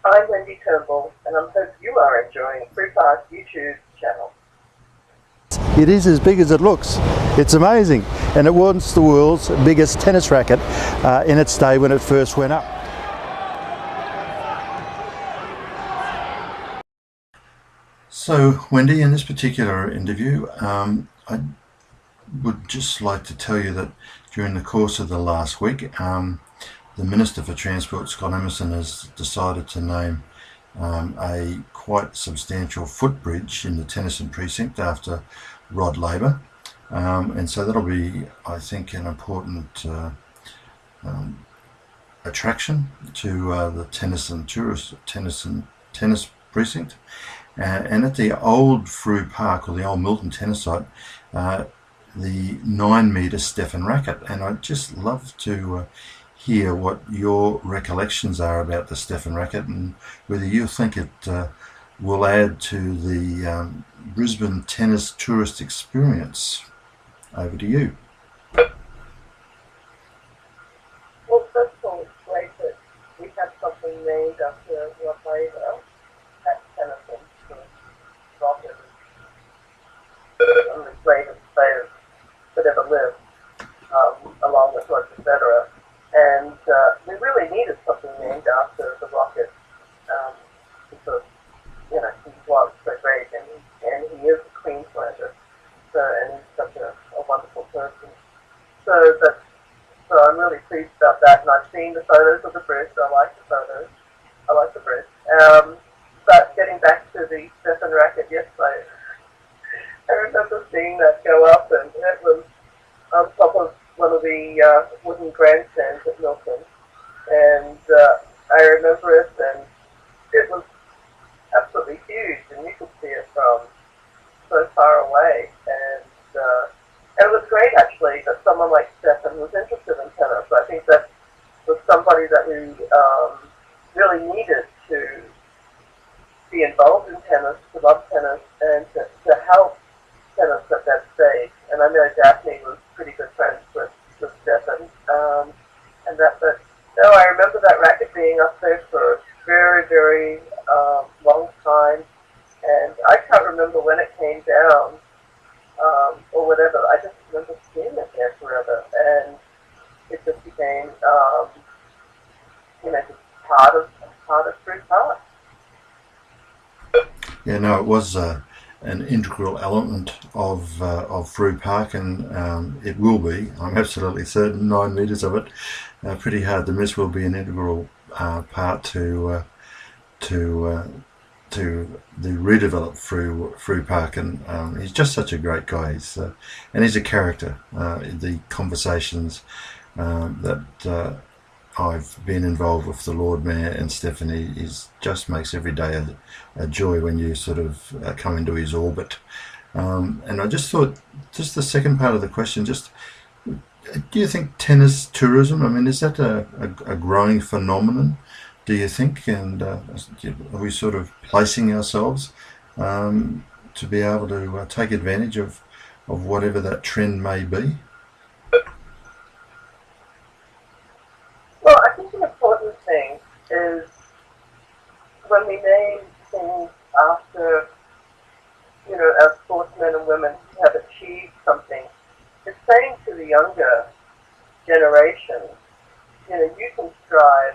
I'm Wendy Turnbull, and I hope you are enjoying Frew YouTube channel. It is as big as it looks. It's amazing, and it was the world's biggest tennis racket in its day when it first went up. So, Wendy, in this particular interview, I would just like to tell you that during the course of the last week, the Minister for Transport, Scott Emerson, has decided to name a quite substantial footbridge in the Tennyson precinct after Rod Labour, and so that'll be, I think, an important attraction to the Tennyson tennis precinct. And at the old Frew Park, or the old Milton tennis site, the 9-metre Stefan Racket, and I'd just love to hear what your recollections are about the Stefan Racket and whether you think it will add to the Brisbane tennis tourist experience. Over to you. Well, first of all, it's great that we have something named after Rod Labour at Tennyson for Rocket, one of the greatest players that ever lived, along with Roger Federer. And we really needed something named after the Rocket, because, he was so great, and he is a Queenslander, and he's such a wonderful person. So I'm really pleased about that, and I've seen the photos of the bridge. I like the photos. I like the bridge. But getting back to the Stefan Racket, yes, I remember seeing that go up, and it was on top of one of the wooden grandstands at Milton. And I remember it, and it was absolutely huge, and you could see it from so far away. And it was great, actually, that someone like Stefan was interested in tennis. I think that was somebody that we really needed to be involved in tennis, to love tennis, and to help tennis at that stage. And I know Daphne was pretty good friends with Stefan. But no, I remember that racket being up there for a very, very long time. And I can't remember when it came down, or whatever. I just remember seeing it there forever, and it just became, just part of Frew Park. Yeah, no, it was an integral element of Frew Park, and it will be. I'm absolutely certain. 9 metres of it, pretty hard to miss, will be an integral part to the redeveloped Frew Park, and he's just such a great guy. And he's a character. The conversations that I've been involved with the Lord Mayor and Stephanie just makes every day a joy when you sort of come into his orbit. And I just thought, just the second part of the question, do you think tennis tourism, I mean, is that a growing phenomenon, do you think? And are we sort of placing ourselves to be able to take advantage of whatever that trend may be? Well, I think an important thing is when we name things after, our sportsmen and women who have achieved something, it's saying to the younger generation, you can strive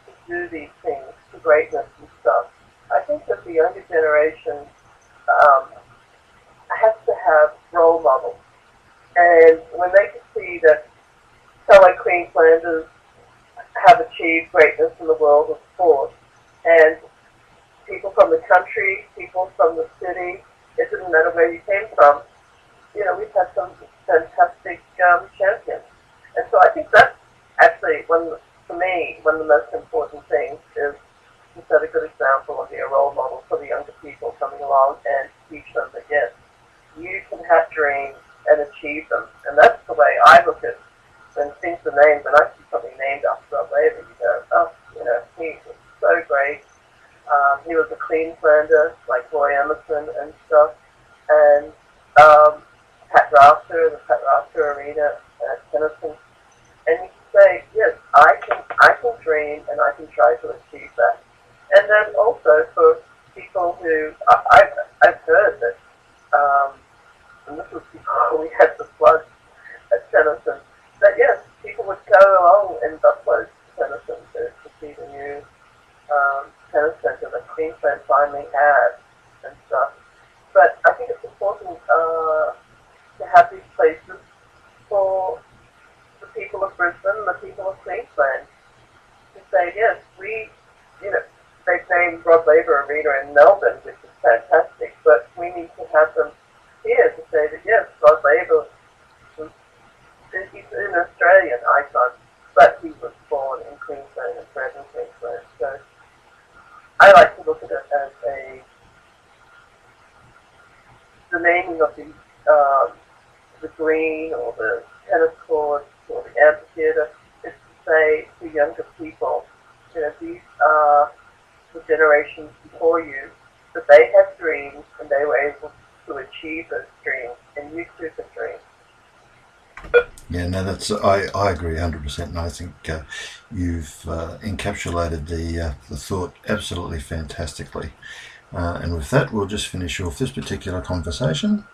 to do these things to greatness and stuff. I think that the younger generation has to have role models. And when they can see that fellow Queenslanders have achieved greatness in the world of sport, and people from the country, people from the city, it doesn't matter where you came from, we've had some fantastic champions. And so I think that's actually, for me, one of the most important things is to set a good example and be a role model for the younger people coming along and teach them that, yes, you can have dreams and achieve them. And that's the way I look at when things are named. When I see something named after Rod Labour, you go, he was so great. He was a Queenslander, like Roy Emerson and stuff. And Pat Rafter, the Pat Rafter Arena at Tennyson. And you can say, yes, I can dream and I can try to achieve that. to, I've heard that, and this was before we had the floods at Tennyson, that yes, people would go along in busloads to Tennyson to see the new tennis centre that Queensland finally had and stuff. But I think it's important to have these places for the people of Brisbane, the people of Queensland, to say, yes, they've named Rod Laver Arena in Melbourne, which is fantastic, but we need to have them here to say that, yes, Rod Laver he's an Australian icon, but he was born in Queensland and bred in Queensland. So I like to look at it as the naming of the green or the tennis court or the amphitheatre is to say to younger people, these are the generations before you, that they had dreams and they were able to achieve those dreams, and you too can dream. Yeah, no, I agree 100%, and I think you've encapsulated the thought absolutely fantastically. And with that, we'll just finish off this particular conversation.